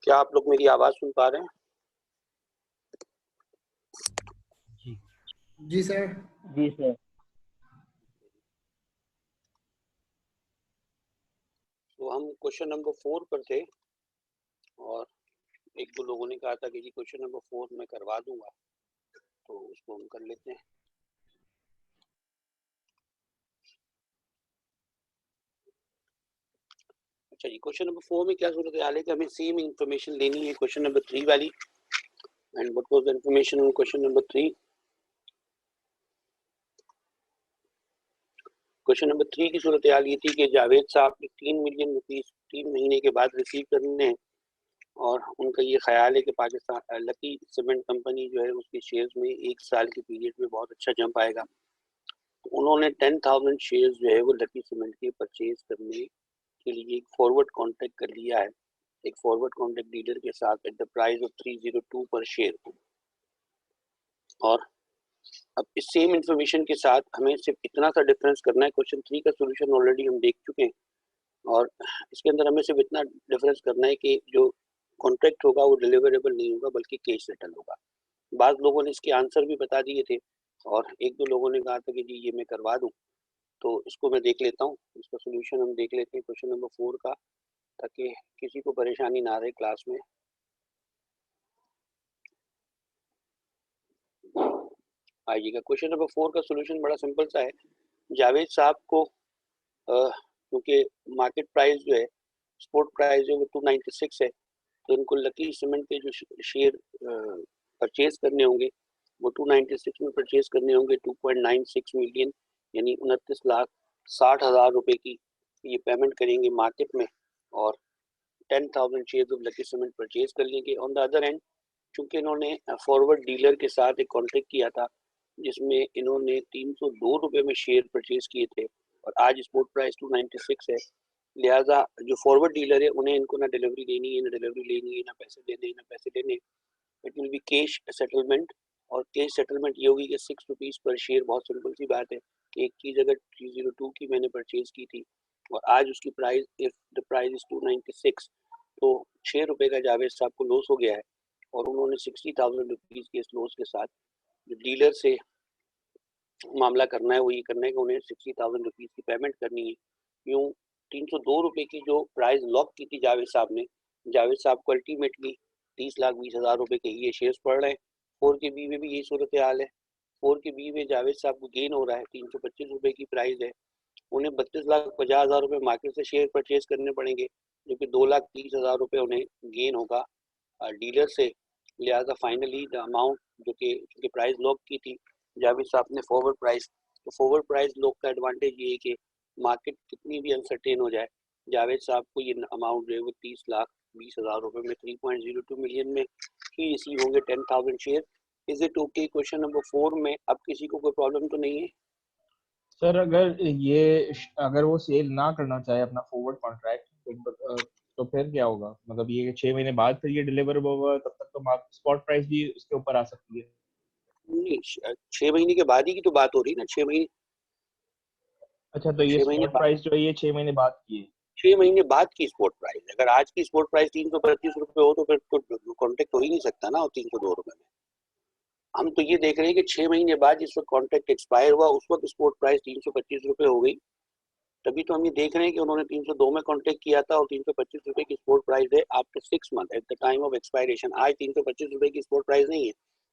क्या आप लोग मेरी आवाज सुन पा रहे हैं? जी जी सर। जी सर। तो हम क्वेश्चन नंबर 4 पर थे और एक दो लोगों ने कहा था कि जी क्वेश्चन नंबर 4 मैं करवा दूंगा, तो उसको हम कर लेते हैं। अच्छा जी, क्वेश्चन नंबर 4 में क्या सूरत हाल है कि हमें सेम इंफॉर्मेशन लेनी है क्वेश्चन नंबर 3 वाली। And what was the information on question number 3? Question number 3 की सूरत हाल ये थी कि जावेद साहब ने 3 मिलियन रुपीस 3 महीने के बाद रिसीव करने हैं और उनका ये ख्याल है कि पाकिस्तान लकी सीमेंट कंपनी जो है उसके शेयर्स में 1 साल के पीरियड में बहुत अच्छा जंप आएगा। तो उन्होंने 10,000 शेयर्स जो है वो लकी सीमेंट के परचेज करने के लिए एक फॉरवर्ड कॉन्ट्रैक्ट कर लिया है, एक फॉरवर्ड कॉन्ट्रैक्ट डीलर के साथ एट द प्राइस ऑफ 302 पर शेयर। और अब इस सेम इंफॉर्मेशन के साथ हमें सिर्फ इतना सा डिफरेंस करना है। क्वेश्चन 3 का सॉल्यूशन ऑलरेडी हम देख चुके हैं और इसके अंदर हमें सिर्फ इतना डिफरेंस करना है कि जो कॉन्ट्रैक्ट होगा वो डिलीवरेबल नहीं होगा बल्कि कैश सेटल होगा। बाद लोगों ने इसके आंसर भी बता दिए थे और एक दो लोगों ने कहा था कि जी ये मैं करवा दूं, तो इसको मैं देख लेता हूँ, इसका सॉल्यूशन हम देख लेते हैं क्वेश्चन नंबर 4 का, ताकि किसी को परेशानी ना रहे क्लास में। आइएगा, क्वेश्चन नंबर 4 का सॉल्यूशन बड़ा सिंपल सा है। जावेद साहब को क्योंकि मार्केट प्राइस जो है, स्पॉट प्राइस जो है वो 296 है, तो इनको लकी सीमेंट के जो शेयर परचेज करने होंगे वो 296 में परचेज करने होंगे 2.96 मिलियन, यानी 29,60,000 रुपए की ये पेमेंट करेंगे मार्केट में और 10,000 shares of lucky cement purchase कर लेंगे। ऑन द अदर एंड, चूंकि इन्होंने फॉरवर्ड डीलर के साथ एक कॉन्ट्रैक्ट किया था जिसमें इन्होंने 302 रुपए में शेयर परचेज किए थे और आज स्पॉट प्राइस 296 है, लिहाजा जो फॉरवर्ड डीलर है उन्हें इनको ना डिलीवरी देनी है, ना डिलीवरी लेनी है, ना पैसे देने, ना पैसे देने। It will be cash settlement. और कैश सेटलमेंट ये होगी कि 6 रुपीज़ पर शेयर। बहुत सिंपल सी बात है कि एक चीज़ अगर 302 की मैंने परचेज की थी और आज उसकी price, if the price is 296, तो 6 रुपये का जावेद साहब को लॉस हो गया है और उन्होंने 60,000 रुपीज़ के इस लॉस के साथ जो डीलर से मामला करना है वो ये करना है कि उन्हें 60,000 रुपीज़ की पेमेंट करनी है। यूँ 302 रुपये की जो प्राइस लॉक की थी जावेद साहब ने, जावेद साहब को अल्टीमेटली 30,20,000 रुपये के ये शेयर्स पड़ रहे हैं। 4 के बी में भी यही सूरत हाल है। 4 के बी में जावेद साहब को गेन हो रहा है, 325 रुपये की प्राइस है, उन्हें 32,50,000 रुपये मार्केट से शेयर परचेज करने पड़ेंगे, जो कि 2,30,000 रुपये उन्हें गेन होगा डीलर से। लिहाजा फाइनली द अमाउंट जो कि प्राइस लॉक की थी जावेद साहब ने फॉरवर्ड प्राइस, तो फॉरवर्ड प्राइस लॉक का एडवांटेज ये है कि मार्केट कितनी भी अनसर्टेन हो जाए, जावेद साहब को ये अमाउंट जो है वो 30,20,000 रुपये में 3.02 मिलियन में ही रिसीव होंगे 10,000 share. Is it okay? Question number 4 में अब किसी को कोई प्रॉब्लम तो नहीं है? सर अगर वो सेल ना करना चाहे अपना फॉरवर्ड कॉन्ट्रैक्ट तो फिर क्या होगा? मतलब ये 6 महीने बाद फिर ये डिलीवरेबल होगा, तब तक तो स्पॉट प्राइस भी उसके ऊपर आ सकती है। नहीं, 6 महीने के बाद ही की तो बात हो रही है ना। 6 महीने, अच्छा, तो ये 6 महीने स्पॉट बाद, प्राइस जो है ये 6 महीने बाद की है। 6 महीने बाद की स्पॉट प्राइस। अगर आज की स्पॉट प्राइस 325 रुपये हो तो फिर तो कॉन्टेक्ट हो ही नहीं सकता ना, और 302 रुपये में। हम तो ये देख रहे हैं कि 6 महीने बाद जिस वक्त कॉन्ट्रैक्ट एक्सपायर हुआ उस वक्त स्पॉट प्राइस 325 रुपये हो गई। तभी तो हम ये देख रहे हैं कि उन्होंने 302 में कॉन्ट्रैक्ट किया था और 325 रुपये की स्पॉट प्राइस है after 6 month at the time of expiration. आज 325 रुपये की स्पॉट प्राइस नहीं है।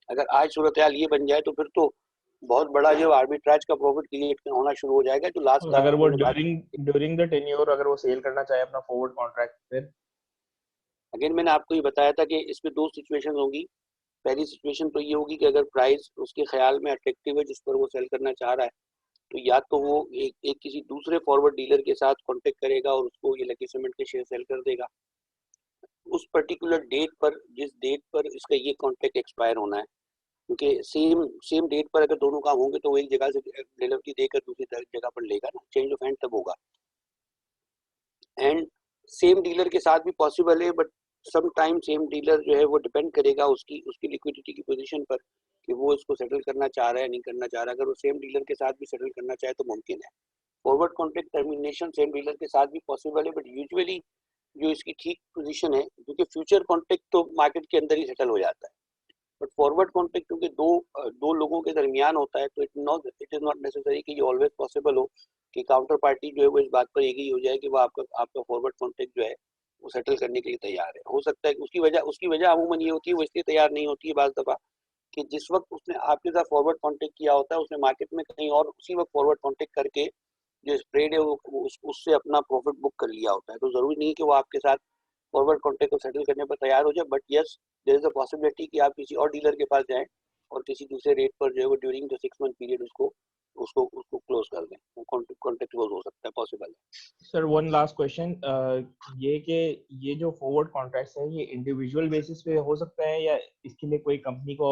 अगर आज सूरत हाल ये बन जाए तो फिर तो बहुत बड़ा जो आर्बिट्राज का प्रॉफिट क्रिएट होना शुरू हो जाएगा, जो लास्ट और अगर वो हमने बात। ड्यूरिंग द टेन्योर अगर वो सेल करना चाहे अपना फॉरवर्ड कॉन्ट्रैक्ट फिर? अगेन मैंने आपको ये बताया था कि इसमें दो सिचुएशन होगी। पहली सिचुएशन तो ये होगी कि अगर प्राइस उसके ख्याल में अट्रैक्टिव है जिस पर वो सेल करना चाह रहा है, तो या तो वो एक किसी दूसरे फॉरवर्ड डीलर के साथ कांटेक्ट करेगा और उसको ये लकी सीमेंट के शेयर सेल कर देगा उस पर्टिकुलर डेट पर, जिस डेट पर इसका ये कॉन्ट्रैक्ट एक्सपायर होना है। क्योंकि सेम डेट पर अगर दोनों काम होंगे तो वो एक जगह से डिलीवरी देकर दूसरी जगह पर लेगा ना, चेंज ऑफ हैंड तब होगा। एंड सेम डीलर के साथ भी पॉसिबल है, but some time same dealer जो है वो डिपेंड करेगा उसकी उसकी लिक्विडिटी की पोजीशन पर कि वो इसको सेटल करना चाह रहा है नहीं करना चाह रहा है। अगर वो सेम डीलर के साथ भी सेटल करना चाहे तो मुमकिन है। Forward contract termination same dealer के साथ भी पॉसिबल है, बट यूजुअली जो इसकी ठीक पोजीशन है, क्योंकि फ्यूचर कॉन्ट्रैक्ट तो मार्केट के अंदर ही सेटल हो जाता है, बट फॉरवर्ड कॉन्ट्रैक्ट क्योंकि दो लोगों के दरमियान होता है, तो इट इज नॉट नेसेसरी कि ये ऑलवेज पॉसिबल हो कि काउंटर पार्टी जो है वो इस बात पर एग्री हो जाए कि वो आपका फॉरवर्ड कॉन्ट्रैक्ट जो है वो सेटल करने के लिए तैयार है। हो सकता है कि उसकी वजह अमूमन ये होती है, वो इसलिए तैयार नहीं होती है बाज़ दफ़ा कि जिस वक्त उसने आपके साथ फॉरवर्ड कॉन्ट्रैक्ट किया होता है, उसने मार्केट में कहीं और उसी वक्त फॉरवर्ड कॉन्ट्रैक्ट करके जो स्प्रेड है वो उससे अपना प्रॉफिट बुक कर लिया होता है। तो ज़रूरी नहीं कि वो आपके साथ फॉरवर्ड कॉन्ट्रैक्ट को सेटल करने पर तैयार हो जाए, but yes there is a possibility कि आप किसी और डीलर के पास जाएं और किसी दूसरे रेट पर जो है वो ड्यूरिंग द 6 मंथ पीरियड उसको उसको उसको क्लोज कर दें। वो कॉन्ट्रैक्ट क्लोज हो सकता है, पॉसिबल है। सर वन लास्ट क्वेश्चन, ये कि ये जो फॉरवर्ड कॉन्ट्रैक्ट्स है ये इंडिविजुअल बेसिस पे हो सकता है या इसके लिए कोई कंपनी को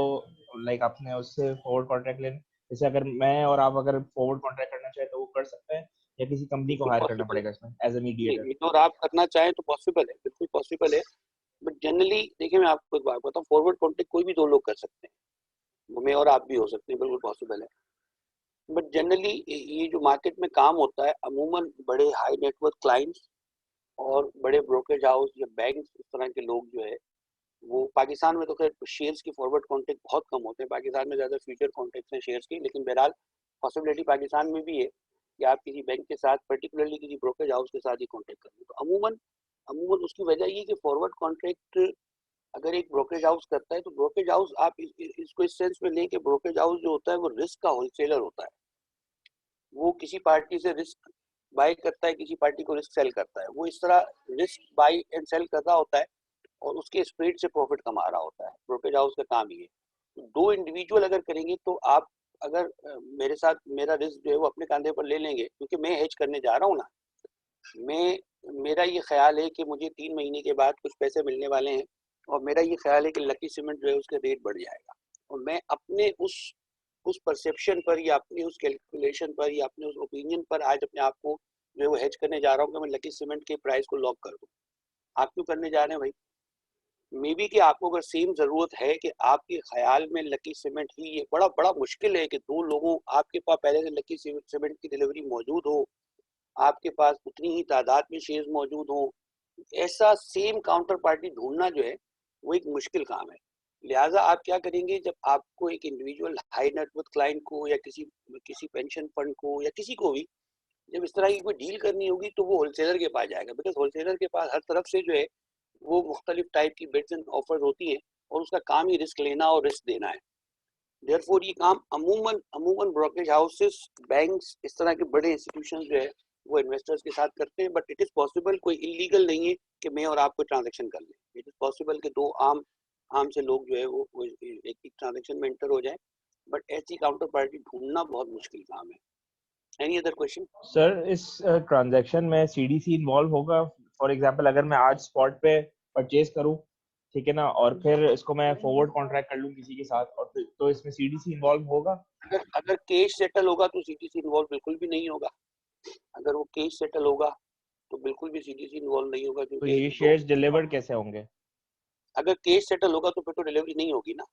लाइक आपने उससे फॉरवर्ड कॉन्ट्रैक्ट लेना, जैसे अगर मैं और आप अगर फॉरवर्ड कॉन्ट्रैक्ट करना चाहे तो वो कर सकते हैं या किसी कंपनी को बिल्कुल हायर करना पॉसिबल है। पड़ेगा इसमें एज ए नहीं, मीडिएटर? ये तो आप करना चाहें तो पॉसिबल है, बिल्कुल पॉसिबल है। बट जनरली देखिए, मैं आपको एक बात बताऊं, फॉरवर्ड कॉन्ट्रैक्ट कोई भी दो लोग कर सकते हैं, मैं और आप भी हो सकते हैं, बिल्कुल पॉसिबल है। बट जनरली ये जो मार्केट में काम होता है, अमूमन बड़े हाई नेटवर्क क्लाइंट्स और बड़े ब्रोकरेज हाउस या बैंक इस तरह के लोग जो है वो, पाकिस्तान में तो खैर शेयर्स की फॉरवर्ड कॉन्ट्रैक्ट बहुत कम होते हैं, पाकिस्तान में ज़्यादा फ्यूचर कॉन्ट्रैक्ट्स हैं शेयर्स की, लेकिन बहरहाल पॉसिबिलिटी पाकिस्तान में भी है कि आप किसी बैंक के साथ, पर्टिकुलरली किसी ब्रोकरेज हाउस के साथ ही कॉन्टैक्ट करें। तो अमूमन अमूमन उसकी वजह ये कि फॉरवर्ड कॉन्ट्रैक्ट अगर एक ब्रोकरेज हाउस करता है तो ब्रोकरेज हाउस, आप इसको इस सेंस में लें कि ब्रोकरेज हाउस जो होता है वो रिस्क का होलसेलर होता है। वो किसी पार्टी से रिस्क बाय करता है, किसी पार्टी को रिस्क सेल करता है, वो इस तरह रिस्क बाय एंड सेल कर रहा होता है और उसके स्प्रेड से प्रॉफिट कमा रहा होता है। ब्रोकरेज हाउस का काम ये है। दो इंडिविजुअल अगर करेंगे तो आप अगर मेरे साथ मेरा रिस्क जो है वो अपने कंधे पर ले लेंगे, क्योंकि मैं हेज करने जा रहा हूँ ना, मैं मेरा ये ख्याल है कि मुझे 3 महीने के बाद कुछ पैसे मिलने वाले हैं और मेरा ये ख्याल है कि लकी सीमेंट जो है उसका रेट बढ़ जाएगा, और मैं अपने उस परसेप्शन पर या अपनी उस कैलकुलेशन पर या अपने उस ओपिनियन पर आज अपने आप को जो है वो हेज करने जा रहा हूँ कि मैं लकी सीमेंट के प्राइस को लॉक कर दूँ। आप क्यों करने जा रहे हैं भाई? मे बी कि आपको अगर सेम जरूरत है कि आपके ख्याल में लकी सीमेंट ही, ये बड़ा बड़ा मुश्किल है कि दो लोगों आपके पास पहले से लकी सीमेंट की डिलीवरी मौजूद हो, आपके पास उतनी ही तादाद में शेयर्स मौजूद हो, ऐसा सेम काउंटर पार्टी ढूंढना जो है वो एक मुश्किल काम है। लिहाजा आप क्या करेंगे, जब आपको एक इंडिविजुअल हाई नेटवर्थ क्लाइंट को या किसी किसी पेंशन फंड को या किसी को भी जब इस तरह की कोई डील करनी होगी तो वो होलसेलर के पास जाएगा, बिकॉज होलसेलर के पास हर तरफ से जो है वो मुख्तलिफ टाइप की बिड्स एंड ऑफर्स होती हैं और उसका काम ही रिस्क लेना और रिस्क देना है। देयरफॉर ये काम अमूमन अमूमन ब्रोकरेज हाउसेस, बैंक्स, इस तरह के बड़े इंस्टीट्यूशन जो है वो इन्वेस्टर्स के साथ करते हैं। बट इट इज़ पॉसिबल, कोई इलीगल नहीं है कि मैं और आप कोई ट्रांजेक्शन कर लें। इट इज़ पॉसिबल कि दो आम आम से लोग जो है वो एक ट्रांजेक्शन में एंटर हो जाए, बट ऐसी काउंटर पार्टी ढूंढना बहुत मुश्किल काम है। Any other question? सर इस ट्रांजैक्शन में सीडीसी इन्वॉल्व होगा? फॉर एग्जांपल अगर मैं आज स्पॉट पे परचेज करूं, ठीक है ना, और फिर इसको मैं फॉरवर्ड कॉन्ट्रैक्ट कर लूं किसी के साथ, और फिर तो इसमें सीडीसी इन्वॉल्व होगा? अगर अगर केस सेटल होगा तो सीडीसी इन्वॉल्व बिल्कुल भी नहीं होगा। अगर वो केस सेटल होगा तो बिल्कुल भी सीडीसी इन्वॉल्व नहीं होगा, तो क्योंकि ये दो, शेयर्स डिलीवर्ड कैसे होंगे? अगर केस सेटल होगा तो फिर तो डिलीवरी नहीं होगी ना।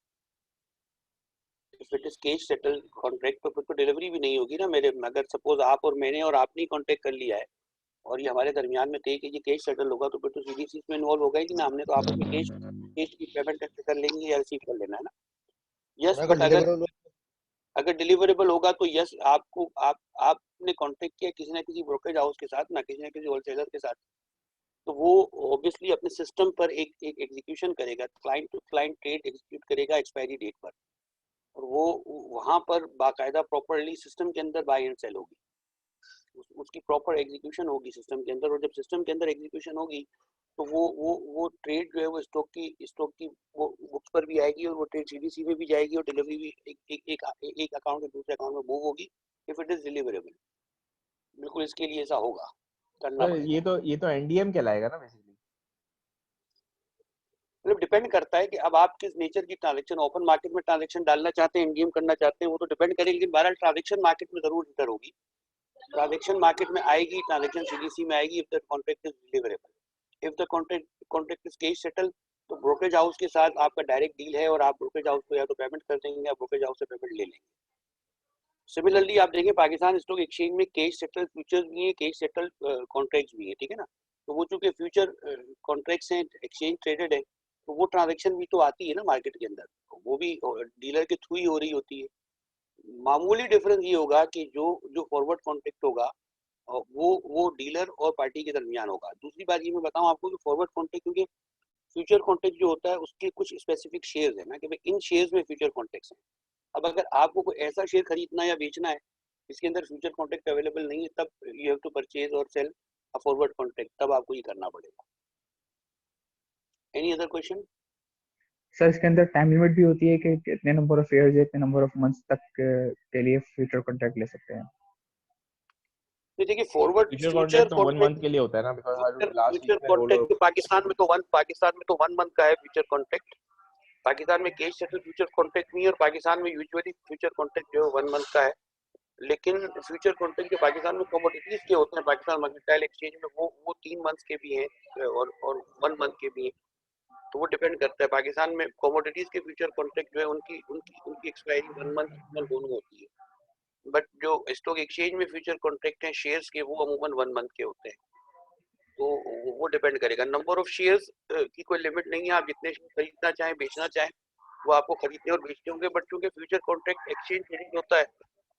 If it is case settle contract तो फिर तो डिलीवरी भी नहीं होगी ना। मेरे अगर सपोज आप और मैंने और आपने कॉन्टैक्ट कर लिया है और ये हमारे दरमियान में तय कि ये केस सेटल होगा, तो फिर तो सीडीसी इसमें इन्वॉल्व होगा ही ना। हमने तो आपस में केस केस की पेमेंट कर लेंगे या रिसीव कर लेना है ना। यस, अगर बट अगर डिलीवरेबल अगर डिलीवरेबल होगा तो यस, आपको आपने कॉन्टेक्ट किया किसी ना किसी ब्रोकरेज हाउस के साथ, ना किसी ना किसी होलसेलर के साथ, तो वो ऑब्वियसली अपने सिस्टम पर एक एग्जीक्यूशन करेगा, client to client trade execute करेगा एक्सपायरी डेट पर, और वो वहां पर बाकायदा प्रॉपरली सिस्टम के अंदर बाय एंड सेल होगी। उसकी प्रॉपर एग्जीक्यूशन होगी सिस्टम के अंदर, और जब सिस्टम के अंदर एग्जीक्यूशन होगी तो वो ट्रेड जो है वो स्टॉक की वो बुक्स पर भी आएगी, और वो ट्रेड सीडीसी में भी जाएगी, और डिलीवरी भी एक अकाउंट से दूसरे अकाउंट में मूव होगी इफ इट इज डिलीवरेबल। बिल्कुल इसके लिए ऐसा होगा, करना सर पड़ेगा। ये तो एनडीएम कहलाएगा ना बेसिकली? मतलब डिपेंड करता है कि अब आप किस नेचर की ट्रांजेक्शन, ओपन मार्केट में ट्रांजेक्शन डालना चाहते हैं, एमडीएम करना चाहते हैं, वो तो डिपेंड करेगी, लेकिन बहरहाल ट्रांजेक्शन मार्केट में जरूर इंटर होगी। ट्रांजेक्शन मार्केट में आएगी, ट्रांजेक्शन सीडीसी में आएगी if the contract is deliverable. If the contract is case settle तो ब्रोकरेज हाउस के साथ आपका डायरेक्ट डील है और आप ब्रोकरेज हाउस को या तो पेमेंट कर देंगे या ब्रोकरेज हाउस से पेमेंट ले लेंगे। सिमिलरली आप देखें पाकिस्तान स्टॉक एक्सचेंज में केस सेटल फ्यूचर्स भी है, केस सेटल कॉन्ट्रैक्ट्स भी है, ठीक है ना। तो वो चूंकि फ्यूचर कॉन्ट्रैक्ट्स हैं, एक्सचेंज ट्रेडेड है, तो वो ट्रांजैक्शन भी तो आती है ना मार्केट के अंदर, तो वो भी डीलर के थ्रू ही हो रही होती है। मामूली डिफरेंस ये होगा कि जो जो फॉरवर्ड कॉन्ट्रैक्ट होगा वो डीलर और पार्टी के दरमियान होगा। दूसरी बात ये मैं बताऊं आपको कि फॉरवर्ड कॉन्ट्रैक्ट, क्योंकि फ्यूचर कॉन्ट्रैक्ट जो होता है उसके कुछ स्पेसिफिक शेयर्स है ना, कि भाई इन शेयर्स में फ्यूचर कॉन्ट्रैक्ट्स हैं। अब अगर आपको कोई ऐसा शेयर खरीदना या बेचना है इसके अंदर फ्यूचर कॉन्ट्रैक्ट अवेलेबल नहीं है, तब यू हैव टू परचेज और सेल अ फॉरवर्ड कॉन्ट्रैक्ट, तब आपको ये करना पड़ेगा। Any other question? सर इसके अंदर टाइम लिमिट भी होती है कि इतने नंबर ऑफ ईयर्स या इतने नंबर ऑफ मंथ्स तक के लिए फ्यूचर कॉन्ट्रैक्ट ले सकते हैं? तो देखिए फॉरवर्ड फ्यूचर फ्यूचर कॉन्ट्रैक्ट तो 1 मंथ कॉन्ट्रैक्ट के लिए होता है ना, बिकॉज़ हर लास्ट वीक फ्यूचर में रोल कॉन्ट्रैक्ट पाकिस्तान में तो 1 मंथ का है फ्यूचर कॉन्ट्रैक्ट। पाकिस्तान में कैश सेटल फ्यूचर कॉन्ट्रैक्ट नहीं है, और पाकिस्तान में यूजुअली फ्यूचर कॉन्ट्रैक्ट जो है 1 मंथ का है। लेकिन फ्यूचर कॉन्ट्रैक्ट जो पाकिस्तान में कमोडिटीज के होते हैं, पाकिस्तान मर्केंटाइल एक्सचेंज में, वो 3 मंथ्स के भी हैं और 1 मंथ के भी हैं। तो वो डिपेंड करता है। पाकिस्तान में कमोडिटीज के फ्यूचर कॉन्ट्रैक्ट जो है उनकी उनकी उनकी एक्सपायरी 1 मंथ दोनों होती है। बट जो स्टॉक एक्सचेंज में फ्यूचर कॉन्ट्रैक्ट हैं शेयर्स के, वो अमूमन 1 मंथ के होते हैं। तो वो डिपेंड करेगा। नंबर ऑफ शेयर्स की कोई लिमिट नहीं है, आप जितने खरीदना चाहें बेचना चाहें वो आपको खरीदने और बेचने होंगे। बट चूंकि फ्यूचर कॉन्ट्रैक्ट एक्सचेंज ट्रेडिंग होता है,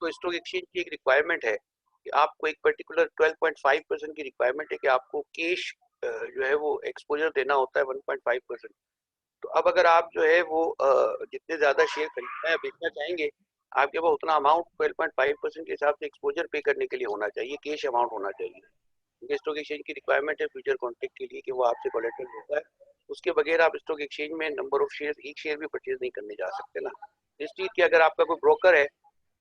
तो स्टॉक एक्सचेंज की एक रिक्वायरमेंट है कि आपको एक पर्टिकुलर 12.5% की रिक्वायरमेंट है कि आपको कैश जो है वो एक्सपोजर देना होता है 1.5%। तो अब अगर आप जो है वो जितने ज्यादा शेयर खरीदना या बेचना चाहेंगे, आपके पास उतना अमाउंट 12.5% के हिसाब से एक्सपोजर पे करने के लिए होना चाहिए, कैश अमाउंट होना चाहिए। क्योंकि स्टॉक एक्सचेंज की रिक्वायरमेंट है फ्यूचर कॉन्ट्रैक्ट के लिए कि वो आपसे कोलेटरल लेता है। उसके बगैर आप स्टॉक एक्सचेंज में नंबर ऑफ शेयर, एक शेयर भी परचेज नहीं करने जा सकते ना। इस चीज की अगर आपका कोई ब्रोकर है,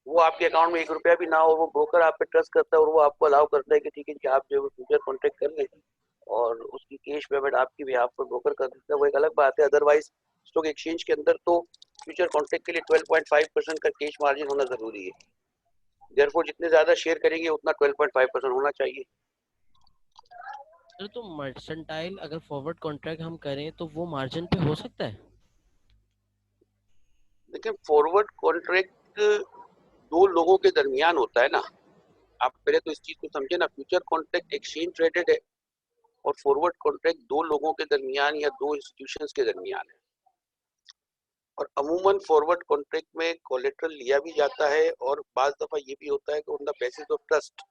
वो आपके अकाउंट में 1 रुपया भी ना हो, वो ब्रोकर आप पे ट्रस्ट करता है और वो आपको अलाउ करता है कि ठीक है कि आप जो फ्यूचर कॉन्ट्रैक्ट कर लें और उसकी कैश पेमेंट आपकी बिहाफ पर ब्रोकर कर देता है, वो एक अलग बात है। अदरवाइज स्टॉक एक्सचेंज के अंदर तो फ्यूचर कॉन्ट्रैक्ट के लिए 12.5% का कैश मार्जिन होना जरूरी है। देयरफॉर जितने ज्यादा शेयर करेंगे उतना 12.5% होना चाहिए। सर तो मर्सेंटाइल अगर फॉरवर्ड कॉन्ट्रैक्ट हम करें तो वो मार्जिन पे हो सकता है? देखिए फॉरवर्ड कॉन्ट्रैक्ट 2 लोगों के दरमियान होता है ना। आप पहले तो इस चीज को समझे ना, फ्यूचर कॉन्ट्रैक्ट एक्सचेंज ट्रेडेड है और फॉरवर्ड कॉन्ट्रैक्ट 2 लोगों के दरमियान या 2 इंस्टीट्यूशंस के दरमियान है। और अमूमन फॉरवर्ड कॉन्ट्रैक्ट में कोलेटरल लिया भी जाता है, और बाज दफा ये भी होता है कि on the basis of trust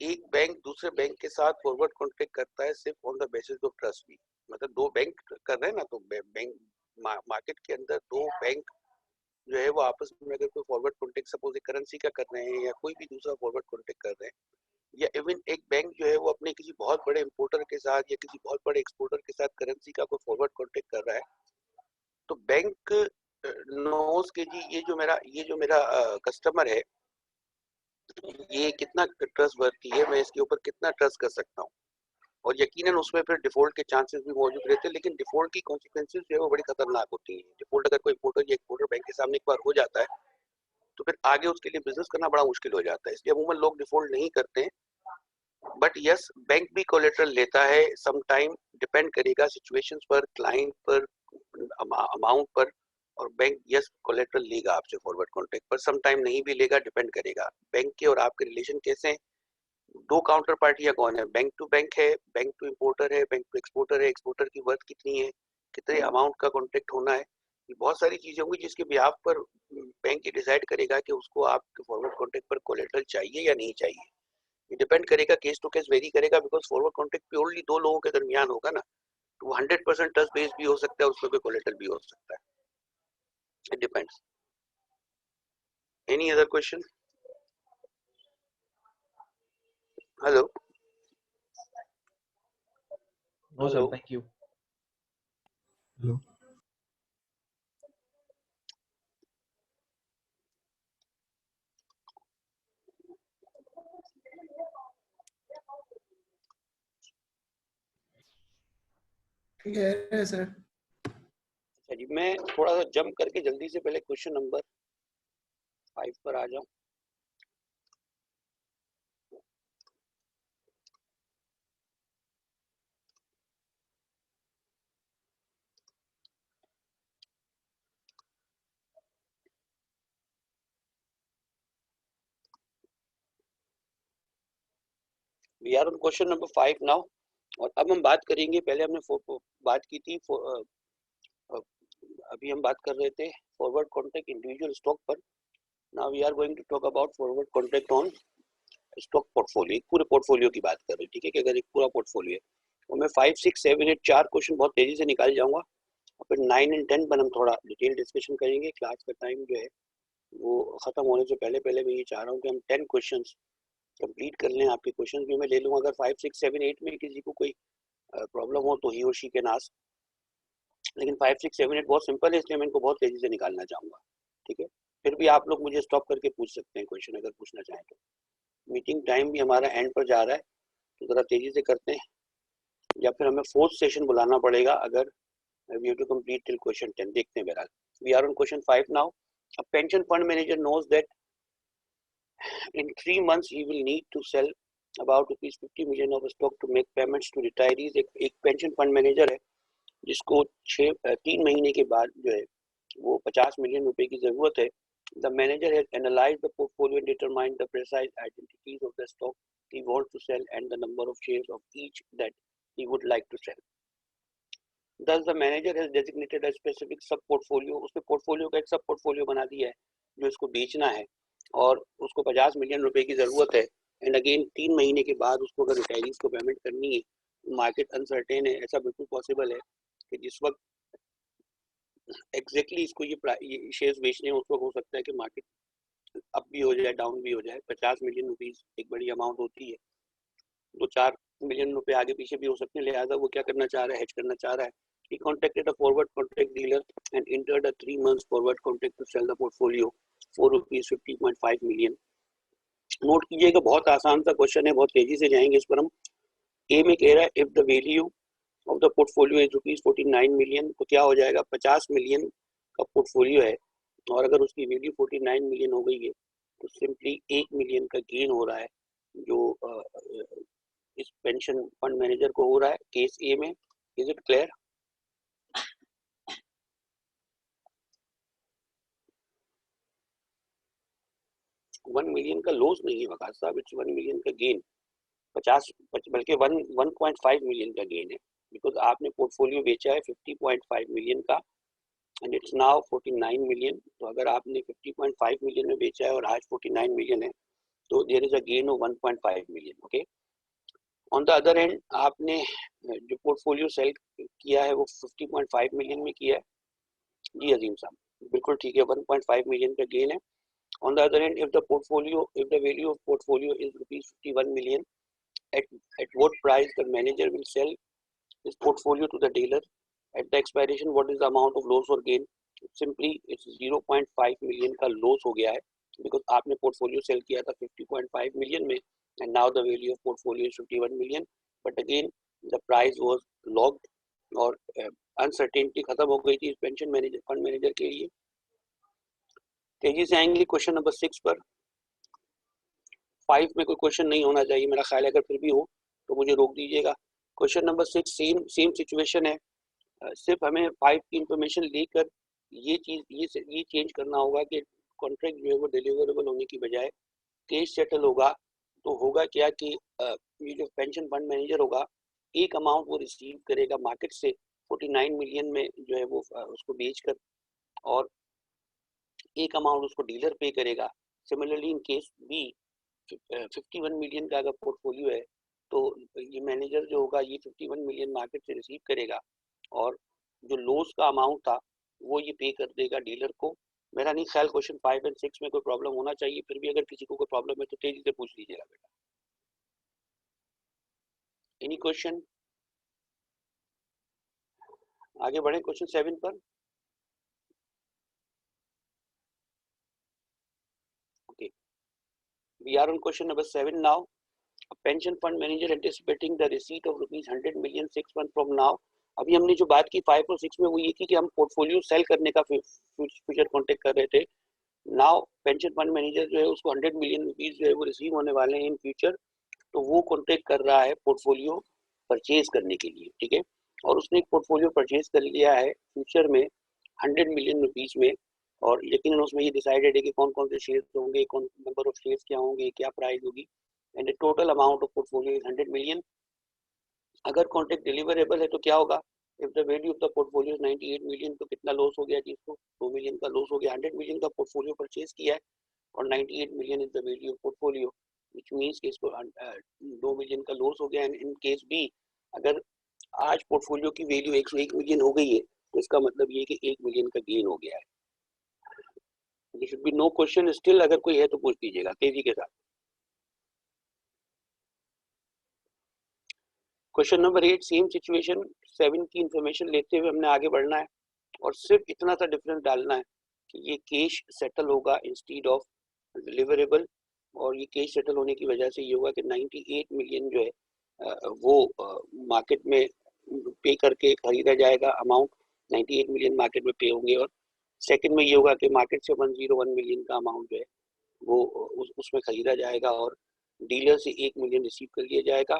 एक बैंक दूसरे बैंक के साथ फॉरवर्ड कॉन्ट्रैक्ट करता है, सिर्फ on the basis of trust भी। मतलब 2 बैंक कर रहे हैं ना, तो बैंक मार्केट के अंदर 2 बैंक जो है वो आपस में अगर कोई फॉरवर्ड कॉन्ट्रैक्ट सपोज एक करेंसी का कर रहे हैं या कोई भी दूसरा फॉरवर्ड कॉन्ट्रैक्ट कर रहे हैं, या इवन एक बैंक जो है वो अपने किसी बहुत बड़े इंपोर्टर के साथ या किसी बहुत बड़े एक्सपोर्टर के साथ करेंसी का कोई फॉरवर्ड कॉन्ट्रैक्ट कर रहा है, तो बैंक नोस के जी ये जो मेरा कस्टमर है ये कितना ट्रस्टवर्दी है, मैं इसके ऊपर कितना ट्रस्ट कर सकता हूँ। और यकीनन उसमें फिर डिफॉल्ट के चांसेस भी मौजूद रहते हैं, लेकिन डिफॉल्ट की कॉन्सिक्वेंसेस जो है वो बड़ी खतरनाक होती हैं। डिफॉल्ट अगर कोई इंपोर्टर या एक्सपोर्टर बैंक के सामने एक बार हो जाता है तो फिर आगे उसके लिए बिजनेस करना बड़ा मुश्किल हो जाता है। इसलिए अमूमन लोग डिफॉल्ट नहीं करते हैं। बट यस, बैंक भी कोलेटरल लेता है सम टाइम, डिपेंड करेगा सिचुएशंस पर, क्लाइंट पर, अमाउंट पर। और बैंक यस कोलेटरल लेगा आपसे फॉरवर्ड कॉन्ट्रैक्ट पर, सम टाइम नहीं भी लेगा, डिपेंड करेगा बैंक के और आपके रिलेशन कैसे हैं। 2 काउंटर पार्टियां कौन है, बैंक टू बैंक है, बैंक टू इंपोर्टर है, बैंक टू एक्सपोर्टर है, एक्सपोर्टर की वर्थ कितनी है, कितने अमाउंट का कॉन्ट्रैक्ट होना है, ये बहुत सारी चीजें होंगी जिसके बिहाफ पर बैंक ये डिसाइड करेगा कि उसको आपके फॉरवर्ड कॉन्ट्रैक्ट पर कोलेटरल चाहिए या नहीं चाहिए। ये डिपेंड करेगा, केस टू केस वेरी करेगा, बिकॉज फॉरवर्ड कॉन्ट्रैक्ट प्योरली 2 लोगों के दरमियान होगा ना, तो वो 100% ट्रस्ट बेस्ड भी हो सकता है, उसमें कोई कोलेटरल भी हो सकता है। It depends. Any other question? Hello no sir, thank you. Hello. है सर। अच्छा जी, मैं थोड़ा सा जंप करके जल्दी से पहले क्वेश्चन नंबर 5 पर आ जाऊं। We are on question number 5 now. और अब हम बात करेंगे, पहले हमने बात की थी अभी हम बात कर रहे थे फॉरवर्ड कॉन्ट्रैक्ट इंडिविजुअल स्टॉक पर. Now we are going to talk about forward contract on stock portfolio. एक पूरे पोर्टफोलियो की बात कर रहे हैं, ठीक है, कि अगर एक पूरा पोर्टफोलियो है और मैं 5, 6, 7, 8 4 क्वेश्चन बहुत तेजी से निकाल जाऊंगा और फिर 9 और 10 पर हम थोड़ा डिटेल डिस्कशन करेंगे. क्लास का टाइम जो है वो खत्म होने से पहले पहले मैं ये चाह रहा हूँ कि हम 10 क्वेश्चंस कंप्लीट कर लें. आपके क्वेश्चंस भी मैं ले लूँगा. अगर 5, 6, 7, 8 में किसी को कोई प्रॉब्लम हो तो ही और शी कैन आस्क. लेकिन 5, 6, 7, 8 बहुत सिंपल है, इसलिए मैं इनको बहुत तेजी से निकालना चाहूँगा, ठीक है. फिर भी आप लोग मुझे स्टॉप करके पूछ सकते हैं क्वेश्चन अगर पूछना चाहें तो. मीटिंग टाइम भी हमारा एंड पर जा रहा है, तो ज़रा तेजी से करते हैं या फिर हमें फोर्थ सेशन बुलाना पड़ेगा अगर we have to complete till question 10. देखते हैं. बहरहाल we are on question 5 now. A pension fund manager knows that in 3 months he will need to sell about rupees 50 million of stock to make payments to retirees. एक pension fund manager है जिसको 3 महीने के बाद जो है वो 50 million रुपए की जरूरत है. The manager has analyzed the portfolio and determined the precise identities of the stock he wants to sell and the number of shares of each that he would like to sell. Thus the manager has designated a specific sub portfolio. उसने portfolio का एक सब portfolio बना दिया है जो इसको बेचना है और उसको 50 मिलियन रुपए की जरूरत है. एंड अगेन 3 महीने के बाद उसको अगर रिटायरीज को पेमेंट करनी है, मार्केट अनसर्टेन है, ऐसा बिल्कुल पॉसिबल है कि जिस वक्त एग्जैक्टली इसको ये शेयर्स बेचने हैं उस वक्त हो सकता है कि मार्केट अप भी हो जाए, डाउन भी हो जाए. 50 मिलियन रुपीज एक बड़ी अमाउंट होती है. 2-4 मिलियन रुपए आगे पीछे भी हो सकते हैं. लिहाजा वो क्या करना चाह रहा है, हेज करना चाह रहा है. He contacted a forward contract dealer and entered a 3 months forward contract to sell the portfolio for rupees 50.5 million. Note कीजिएगा, बहुत आसान सा क्वेश्चन है, बहुत तेजी से जाएंगे इस पर हम. ए में कह रहा है if the value of the portfolio is rupees 49 million, तो क्या हो जाएगा, 50 मिलियन का पोर्टफोलियो है और अगर उसकी वैल्यू 49 मिलियन हो गई है तो सिंपली 1 मिलियन का गेन हो रहा है जो इस पेंशन फंड मैनेजर को हो रहा है केस ए में. Is it clear? One million का लॉस नहीं है वकास साहब, इट्स 1 मिलियन का गेन. 50 बल्कि 1.5 मिलियन का गेन है बिकॉज आपने पोर्टफोलियो बेचा है 50.5 मिलियन का एंड इट्स नाउ 49 मिलियन. तो अगर आपने 50.5 मिलियन में बेचा है और आज 49 मिलियन है तो there is a gain of 1.5 million. Okay. On the other end आपने जो पोर्टफोलियो सेल किया है वो 50.5 मिलियन में किया है. जी अजीम साहब, बिल्कुल ठीक है, 1.5 मिलियन का गेन है. On the other hand, if the value of portfolio is rupees 51 million, at what price the manager will sell this portfolio to the dealer? At the expiration, what is the amount of loss or gain? Simply, it's 0.5 million का loss हो गया है because आपने portfolio sell किया था 50.5 million में and now the value of portfolio is 51 million. But again, the price was locked और uncertainty खत्म हो गई थी pension manager fund manager के लिए. तेजी से आएंगे क्वेश्चन नंबर 6 पर. 5 में कोई क्वेश्चन नहीं होना चाहिए मेरा ख्याल है, अगर फिर भी हो तो मुझे रोक दीजिएगा. क्वेश्चन नंबर 6 सेम सिचुएशन है. सिर्फ हमें 5 की इंफॉर्मेशन लेकर ये चेंज करना होगा कि कॉन्ट्रैक्ट जो है वो डिलीवरेबल होने की बजाय कैश सेटल होगा. तो होगा क्या कि ये जो पेंशन फंड मैनेजर होगा एक अमाउंट वो रिसीव करेगा मार्केट से 49 मिलियन में जो है वो उसको बेचकर और एक अमाउंट उसको डीलर पे करेगा. Similarly in case B 51 million का अगर पोर्टफोलियो है तो ये मैनेजर जो होगा ये 51 मिलियन मार्केट से रिसीव करेगा और जो लॉस का अमाउंट था वो ये पे कर देगा डीलर को. मेरा नहीं ख्याल क्वेश्चन 5 और 6 में कोई प्रॉब्लम होना चाहिए. फिर भी अगर किसी को कोई प्रॉब्लम है तो तेजी से पूछ लीजिएगा बेटा. Any question? आगे बढ़े क्वेश्चन 7 पर. We are on question number 7 now. A pension fund manager anticipating the receipt of rupees 100 million 6 months from now. अभी हमने जो बात की 5 और 6 में वो ये की कि हम पोर्टफोलियो सेल करने का फ्यूचर कॉन्टेक्ट कर रहे थे. नाउ पेंशन फंड मैनेजर जो है उसको 100 मिलियन रुपीस जो है वो रिसीव होने वाले हैं इन फ्यूचर. तो वो कॉन्टेक्ट कर रहा है पोर्टफोलियो परचेज करने के लिए, ठीक है. और उसने एक पोर्टफोलियो परचेज कर लिया है फ्यूचर में 100 मिलियन रुपीस में और यकीनन उसमें ये डिसाइडेड है कि कौन कौन से शेयर्स होंगे, कौन नंबर ऑफ शेयर्स क्या होंगे, क्या प्राइस होगी. And the total amount of portfolio is 100 million. अगर कॉन्ट्रैक्ट डिलीवरेबल है तो क्या होगा, if the value of the portfolio 98 million, तो कितना लॉस हो गया जी इसको, 2 मिलियन का लॉस हो गया। 100 मिलियन का पोर्टफोलियो परचेज किया है और 98 million is the value of portfolio, which means कि इसको 2 मिलियन का लॉस हो गया। एंड इन केस बी, अगर आज पोर्टफोलियो की वैल्यू 101 मिलियन हो गई है तो इसका मतलब ये कि 1 मिलियन का गेन हो गया है। There should be no question still, अगर कोई है तो पूछ लीजिएगा तेजी के साथ। क्वेश्चन नंबर 8, सेम सिचुएशन 7 की इंफॉर्मेशन लेते हुए हमने आगे बढ़ना है और सिर्फ इतना सा डिफरेंस डालना है कि ये कैश सेटल होगा इंस्टीड ऑफ डिलीवरेबल, और ये कैश सेटल होने की वजह से ये होगा कि 98 मिलियन जो है वो मार्केट में पे करके खरीदा जाएगा, अमाउंट 98 मिलियन मार्केट में पे होंगे। और सेकंड में ये होगा कि मार्केट से 101 मिलियन का अमाउंट जो है वो उसमें खरीदा जाएगा और डीलर से 1 मिलियन रिसीव कर लिया जाएगा।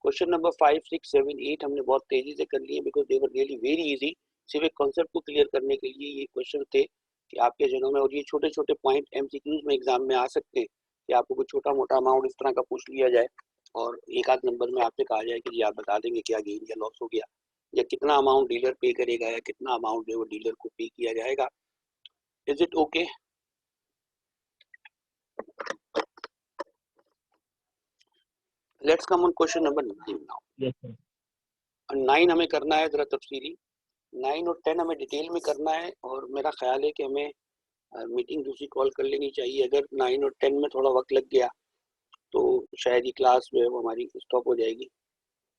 क्वेश्चन नंबर 5, 6, 7, 8 हमने बहुत तेजी से कर लिए because they were really very easy. सिर्फ एक कॉन्सेप्ट को क्लियर करने के लिए ये क्वेश्चन थे कि आपके जनों में, और ये छोटे छोटे पॉइंट एमसीक्यूज में एग्जाम में आ सकते हैं कि आपको कोई छोटा मोटा अमाउंट इस तरह का पूछ लिया जाए और एक आध नंबर में आपसे कहा जाए कि जी आप बता देंगे क्या गेन या लॉस हो गया, या कितना अमाउंट डीलर पे करेगा या कितना अमाउंट जो है वो डीलर को पे किया जाएगा। Is it okay? Let's come on question number 9 now. Yes sir. 9 हमें करना है जरा तफसीली, 9 और 10 हमें डिटेल में करना है और मेरा ख्याल है कि हमें मीटिंग दूसरी कॉल कर लेनी चाहिए। अगर 9 और 10 में थोड़ा वक्त लग गया तो शायद ये क्लास जो है वो हमारी स्टॉप हो जाएगी।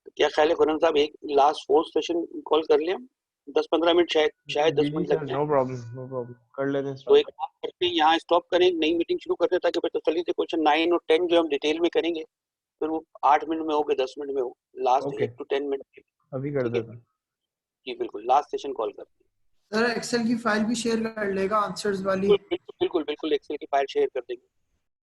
तो क्या ख्याल है खुरम साहब, एक लास्ट फोर्थ सेशन कॉल कर लें हम, 10-15 मिनट, शायद 10 मिनट लग जाए। नो प्रॉब्लम, कर लेते हैं तो एक stop। काम करते हैं, यहाँ स्टॉप करें, नई मीटिंग शुरू करते हैं ताकि फिर तसल्ली से क्वेश्चन 9 और 10 जो हम डिटेल में करेंगे फिर वो 8 मिनट में हो के 10 मिनट में हो, लास्ट ओके 8 to 10 मिनट। अभी कर ठीक है देता हूँ। जी, बिल्कुल लास्ट सेशन कॉल करते हैं। सर एक्सेल की फाइल भी शेयर कर लेगा आंसर्स वाली। बिल्कुल बिल्कुल बिल्कुल एक्सेल की फाइल शेयर कर देंगे।